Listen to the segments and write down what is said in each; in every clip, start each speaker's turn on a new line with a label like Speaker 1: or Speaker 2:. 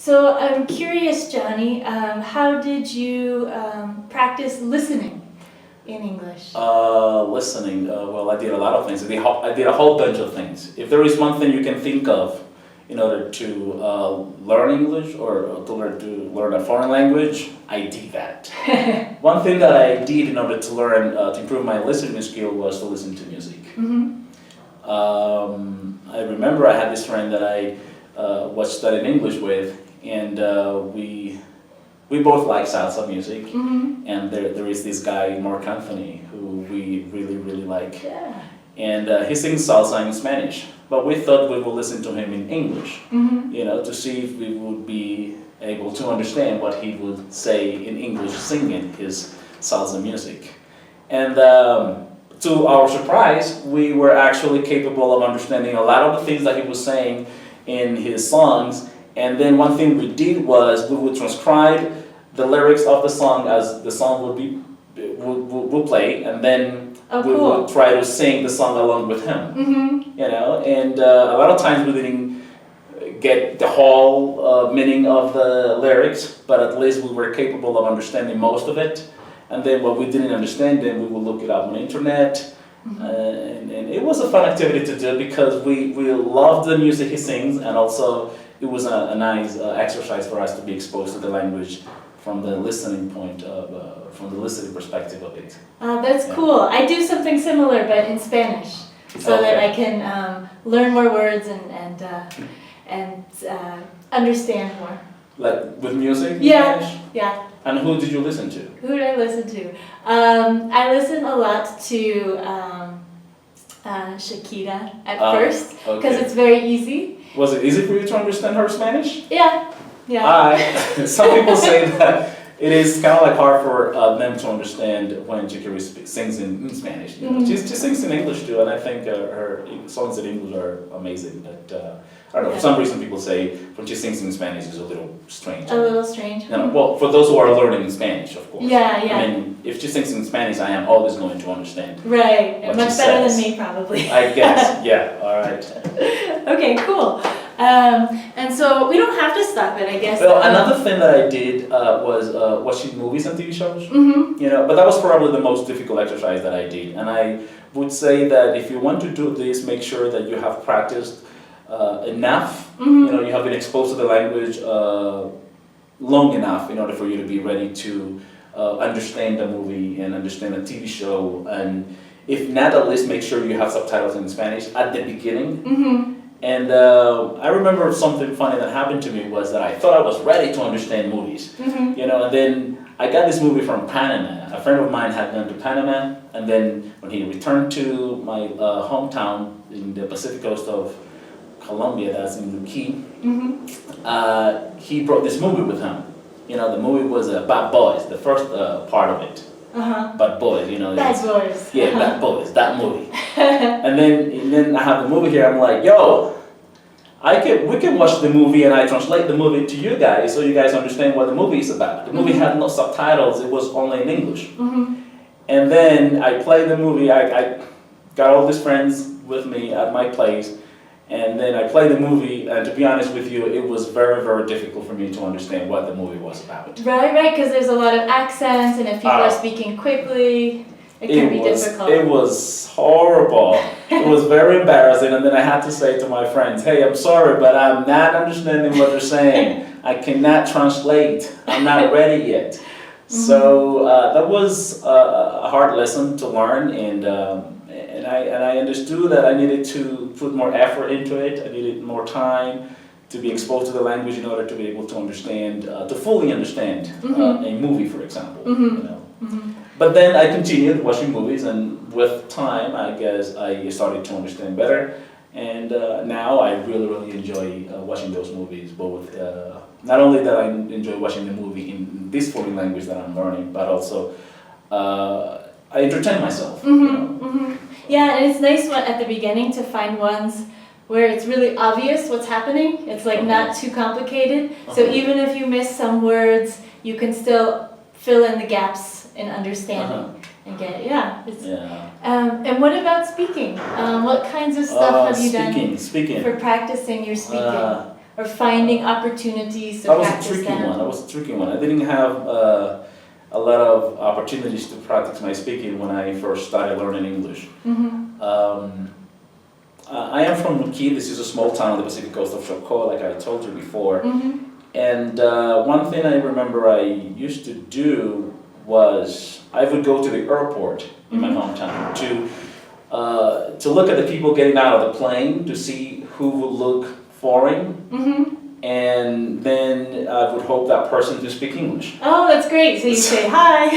Speaker 1: So I'm curious, Jhonny, how did you practice listening in English?
Speaker 2: Listening, well, I did a lot of things. I did a whole bunch of things. If there is one thing you can think of in order to learn English or to learn a foreign language, I did that. One thing that I did in order to learn, to improve my listening skill was to listen to music.
Speaker 1: Mm-hmm.
Speaker 2: I remember I had this friend that I was studying English with, and we both like salsa music.
Speaker 1: Mm-hmm.
Speaker 2: And there is this guy, Mark Anthony, who we really like.
Speaker 1: Yeah.
Speaker 2: And he sings salsa in Spanish, but we thought we would listen to him in English,
Speaker 1: Mm-hmm.
Speaker 2: to see if we would be able to understand what he would say in English singing his salsa music. And to our surprise, we were actually capable of understanding a lot of the things that he was saying in his songs. And then one thing we did was we would transcribe the lyrics of the song as the song would play, and then we would try to sing the song along with him.
Speaker 1: Mm-hmm.
Speaker 2: And a lot of times we didn't get the whole meaning of the lyrics, but at least we were capable of understanding most of it. And then what we didn't understand, then we would look it up on the internet.
Speaker 1: Mm-hmm.
Speaker 2: And it was a fun activity to do because we loved the music he sings, and also it was a nice exercise for us to be exposed to the language from the listening from the listening perspective of it.
Speaker 1: That's cool. I do something similar, but in Spanish, so that I can learn more words and understand more.
Speaker 2: Like with music? In
Speaker 1: Yeah,
Speaker 2: Spanish?
Speaker 1: yeah.
Speaker 2: And who did you listen to?
Speaker 1: Who did I listen to? I listened a lot to Shakira at first, because it's very easy.
Speaker 2: Was it easy for you to understand her Spanish?
Speaker 1: Yeah, yeah.
Speaker 2: Some people say that it is kind of like hard for them to understand when Shakira sings in Spanish.
Speaker 1: Mm-hmm.
Speaker 2: She sings in English too, and I think her songs in English are amazing. But I don't know, for some reason people say when she sings in Spanish is a little strange.
Speaker 1: A little strange.
Speaker 2: Well, for those who are learning Spanish, of course.
Speaker 1: Yeah, yeah.
Speaker 2: I mean, if she sings in Spanish, I am always going to understand.
Speaker 1: Right,
Speaker 2: what
Speaker 1: much
Speaker 2: she
Speaker 1: better
Speaker 2: says.
Speaker 1: than me probably.
Speaker 2: I guess, yeah, all right.
Speaker 1: Okay, cool. And so we don't have to stop it, I guess.
Speaker 2: Well, another thing that I did was watching movies and TV shows.
Speaker 1: Mm-hmm.
Speaker 2: But that was probably the most difficult exercise that I did. And I would say that if you want to do this, make sure that you have practiced enough.
Speaker 1: Mm-hmm.
Speaker 2: You have been exposed to the language long enough in order for you to be ready to understand the movie and understand the TV show. And if not, at least make sure you have subtitles in Spanish at the beginning.
Speaker 1: Mm-hmm.
Speaker 2: And I remember something funny that happened to me was that I thought I was ready to understand movies.
Speaker 1: Mm-hmm.
Speaker 2: And then I got this movie from Panama. A friend of mine had gone to Panama, and then when he returned to my hometown in the Pacific coast of Colombia, that's in Luque, he brought this movie with him. The movie was Bad Boys, the first part of it.
Speaker 1: Uh-huh.
Speaker 2: Bad Boys,
Speaker 1: Bad Boys.
Speaker 2: Yeah, Bad Boys, that movie. and then I have the movie here. I'm like, yo, we can watch the movie, and I translate the movie to you guys so you guys understand what the movie is about. The movie had no subtitles; it was only in English.
Speaker 1: Mm-hmm.
Speaker 2: And then I played the movie. I got all these friends with me at my place, and then I played the movie. And to be honest with you, it was very difficult for me to understand what the movie was about.
Speaker 1: Right, because there's a lot of accents, and if people are speaking quickly, it can be difficult.
Speaker 2: It was horrible. It was very embarrassing, and then I had to say to my friends, hey, I'm sorry, but I'm not understanding what they're saying. I cannot translate. I'm not ready yet. Mm-hmm. So that was a hard lesson to learn, and I understood that I needed to put more effort into it. I needed more time to be exposed to the language in order to be able to understand, to fully understand a movie, for example. But then I continued watching movies, and with time, I guess I started to understand better. And now I really enjoy watching those movies. Both, not only that I enjoy watching the movie in this foreign language that I'm learning, but also I entertain myself.
Speaker 1: Yeah, and it's nice at the beginning to find ones where it's really obvious what's happening. It's like not too complicated. So even if you miss some words, you can still fill in the gaps in understanding and get it. And what about speaking? What kinds of stuff have you done
Speaker 2: speaking.
Speaker 1: for practicing your speaking? or finding opportunities to
Speaker 2: That was a
Speaker 1: practice
Speaker 2: tricky
Speaker 1: them?
Speaker 2: one. That was a tricky one. I didn't have a lot of opportunities to practice my speaking when I first started learning English.
Speaker 1: Mm-hmm.
Speaker 2: I am from Nuki. This is a small town on the Pacific coast of Chocó, like I told you before.
Speaker 1: Mm-hmm.
Speaker 2: And one thing I remember I used to do was I would go to the airport in my hometown to look at the people getting out of the plane to see who would look foreign,
Speaker 1: Mm-hmm.
Speaker 2: and then I would hope that person to speak English.
Speaker 1: Oh, that's great. So you say hi.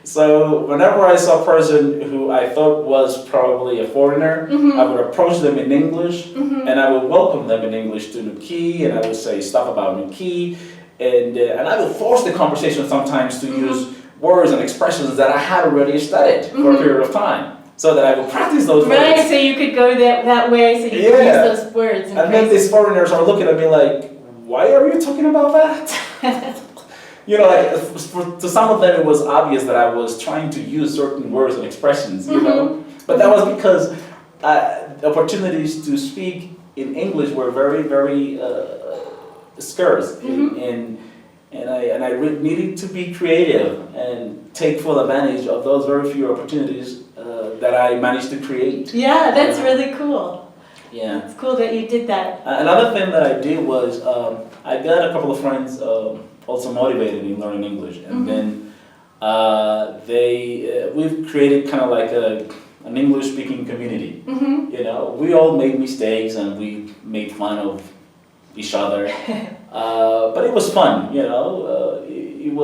Speaker 2: So whenever I saw a person who I thought was probably a foreigner,
Speaker 1: Mm-hmm.
Speaker 2: I would approach them in English,
Speaker 1: Mm-hmm.
Speaker 2: and I would welcome them in English to Nuki, and I would say stuff about Nuki, and I would force the conversation sometimes to use words and expressions that I had already studied for a period of time, so that I would practice those
Speaker 1: Right,
Speaker 2: words.
Speaker 1: so you could go that way, so you could
Speaker 2: Yeah.
Speaker 1: use those words.
Speaker 2: And then these foreigners are looking at me like, why are you talking about that? You know, like to some of them it was obvious that I was trying to use certain words and expressions, you know, but that was because opportunities to speak in English were very, very scarce, and I needed to be creative and take full advantage of those very few opportunities that I managed to create.
Speaker 1: Yeah, that's really cool.
Speaker 2: Yeah.
Speaker 1: It's cool that you did that.
Speaker 2: Another thing that I did was I got a couple of friends also motivated in learning English, and then we've created kind of like an English-speaking community.
Speaker 1: Mm-hmm.
Speaker 2: You know, we all made mistakes and we made fun of each other, but it was fun. You know, it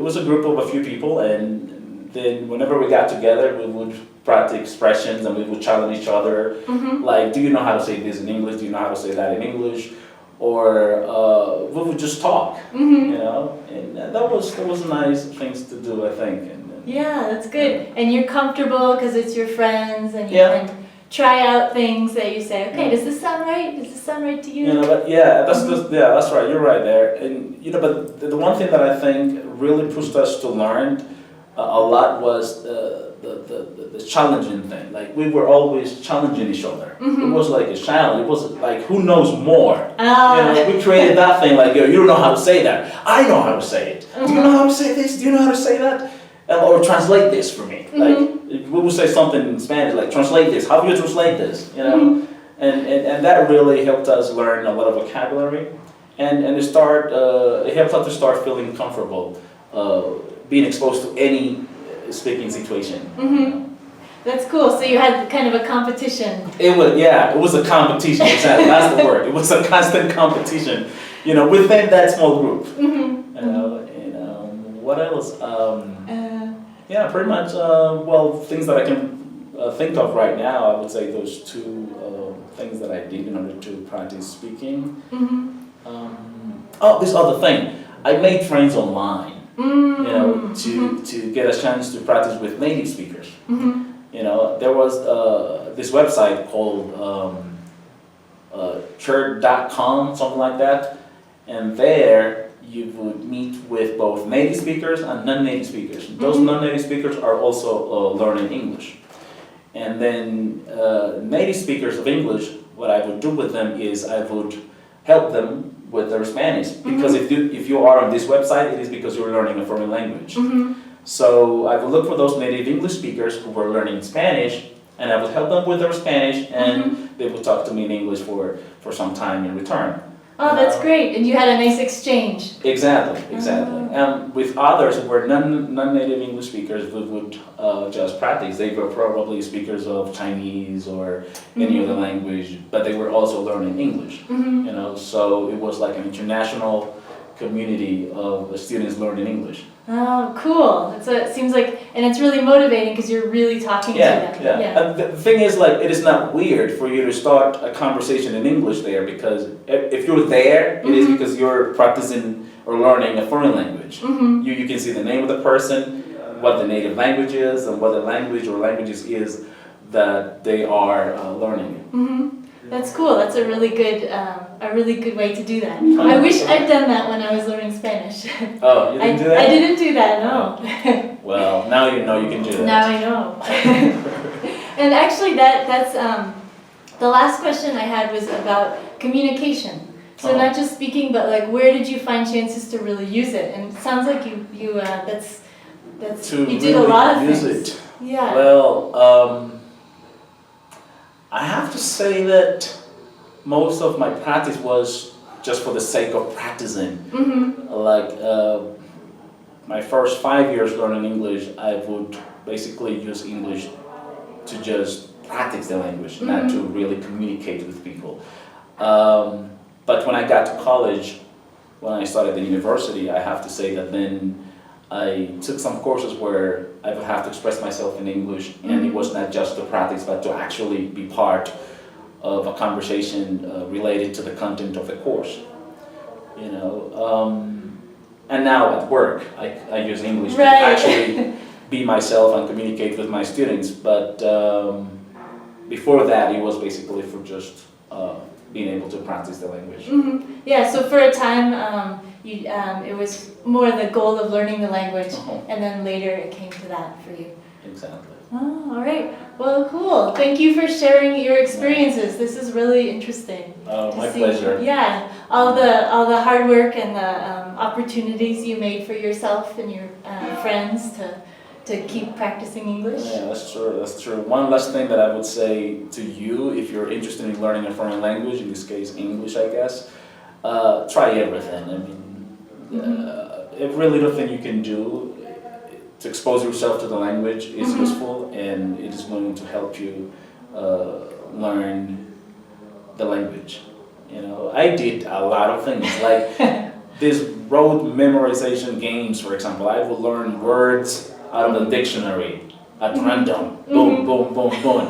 Speaker 2: was a group of a few people, and then whenever we got together, we would practice expressions and we would challenge each other.
Speaker 1: Mm-hmm.
Speaker 2: Like, do you know how to say this in English? Do you know how to say that in English? Or we would just talk,
Speaker 1: Mm-hmm.
Speaker 2: you know, and that was nice things to do, I think.
Speaker 1: Yeah, that's good. And you're comfortable because it's your friends, and you
Speaker 2: Yeah.
Speaker 1: can try out things that you say, okay, does this sound right? Does this sound right to you?
Speaker 2: You know, but yeah, that's right. You're right there. And you know, but the one thing that I think really pushed us to learn a lot was the challenging thing. Like, we were always challenging each other.
Speaker 1: Mm-hmm.
Speaker 2: It was like a challenge. It was like, who knows more?
Speaker 1: Ah.
Speaker 2: You know, we created that thing like, yo, you don't know how to say that. I know how to say it. Do you know how to say this? Do you know how to say that? Or translate this for me. Like, we would say something in Spanish, like, translate this. How do you translate this? You know, and that really helped us learn a lot of vocabulary, and it helped us to start feeling comfortable, being exposed to any speaking situation.
Speaker 1: Mm-hmm. That's cool. So you had kind of a competition.
Speaker 2: It was a competition. Exactly, that's the word. It was a constant competition, you know, within that small group.
Speaker 1: Mm-hmm.
Speaker 2: What else? Yeah, pretty much. Well, things that I can think of right now, I would say those two things that I did in order to practice speaking.
Speaker 1: Mm-hmm.
Speaker 2: This other thing, I made friends online.
Speaker 1: Mm-hmm.
Speaker 2: You know, to get a chance to practice with native speakers.
Speaker 1: Mm-hmm.
Speaker 2: You know, there was this website called church.com, something like that, and there you would meet with both native speakers and non-native speakers. Those non-native speakers are also learning English. And then native speakers of English, what I would do with them is I would help them with their Spanish, because if you are on this website, it is because you're learning a foreign language.
Speaker 1: Mm-hmm.
Speaker 2: So I would look for those native English speakers who were learning Spanish, and I would help them with their Spanish, and they would talk to me in English for some time in return.
Speaker 1: Oh, that's great. And you had a nice exchange.
Speaker 2: Exactly. And with others who were non-native English speakers, we would just practice. They were probably speakers of Chinese or any other language, but they were also learning English.
Speaker 1: Mm-hmm.
Speaker 2: You know, so it was like an international community of students learning English.
Speaker 1: Oh, cool. It seems like, and it's really motivating because you're really talking to them.
Speaker 2: Yeah. And the thing is, like, it is not weird for you to start a conversation in English there, because if you're there, it is because you're practicing or learning a foreign language. You can see the name of the person, what the native language is, and what the language or languages is that they are learning.
Speaker 1: That's cool. That's a really good way to do that. I wish I'd done that when I was learning Spanish.
Speaker 2: Oh, you didn't do that?
Speaker 1: I didn't do that, no.
Speaker 2: Well, now you know you can do that.
Speaker 1: Now I know. And actually that's the last question I had was about communication. So not just speaking, but like where did you find chances to really use it? And it sounds like that's
Speaker 2: To
Speaker 1: you did a
Speaker 2: really
Speaker 1: lot of
Speaker 2: use
Speaker 1: things.
Speaker 2: it.
Speaker 1: Yeah.
Speaker 2: Well, I have to say that most of my practice was just for the sake of practicing.
Speaker 1: Mhm.
Speaker 2: Like my first 5 years learning English, I would basically use English to just practice the language, not to really communicate with people. But when I got to college, when I started the university, I have to say that then I took some courses where I would have to express myself in English, and it was not just to practice, but to actually be part of a conversation related to the content of the course. You know, and now at work, I use English to
Speaker 1: Right.
Speaker 2: actually be myself and communicate with my students. But before that, it was basically for just being able to practice the language.
Speaker 1: Mhm. Yeah. So for a time, it was more the goal of learning the language, and then later it came to that for you.
Speaker 2: Exactly.
Speaker 1: Oh, all right. Well, cool. Thank you for sharing your experiences. This is really interesting. to
Speaker 2: My
Speaker 1: see.
Speaker 2: pleasure.
Speaker 1: Yeah, all the hard work and the opportunities you made for yourself and your friends to keep practicing English.
Speaker 2: Yeah, that's true. That's true. One last thing that I would say to you, if you're interested in learning a foreign language, in this case English, I guess, try everything. I mean, every little thing you can do to expose yourself to the language is useful, and it is going to help you learn the language. You know, I did a lot of things like these road memorization games, for example. I would learn words out of the dictionary at random. Boom, boom, boom, boom.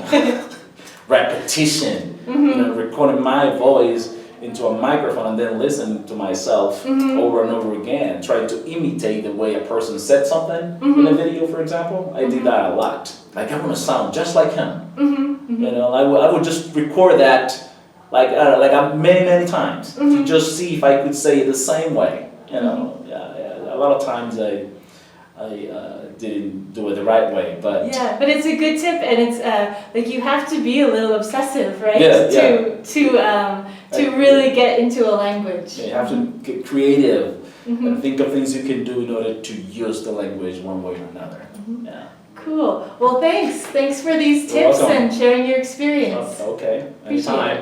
Speaker 2: Repetition. You know, recording my voice into a microphone and then listen to myself over and over again, trying to imitate the way a person said something in a video, for example. I did that a lot. Like, I want to sound just like him. You know, I would just record that like many times to just see if I could say it the same way. You know, yeah. A lot of times I didn't do it the right way, but
Speaker 1: Yeah, but it's a good tip, and it's like you have to be a little obsessive, right? To really get into a language.
Speaker 2: yeah, you have to get creative and think of things you can do in order to use the language one way or another. Yeah.
Speaker 1: Cool. Well, thanks. Thanks for these
Speaker 2: You're
Speaker 1: tips
Speaker 2: welcome.
Speaker 1: and sharing your experience.
Speaker 2: Okay.
Speaker 1: Appreciate
Speaker 2: Anytime.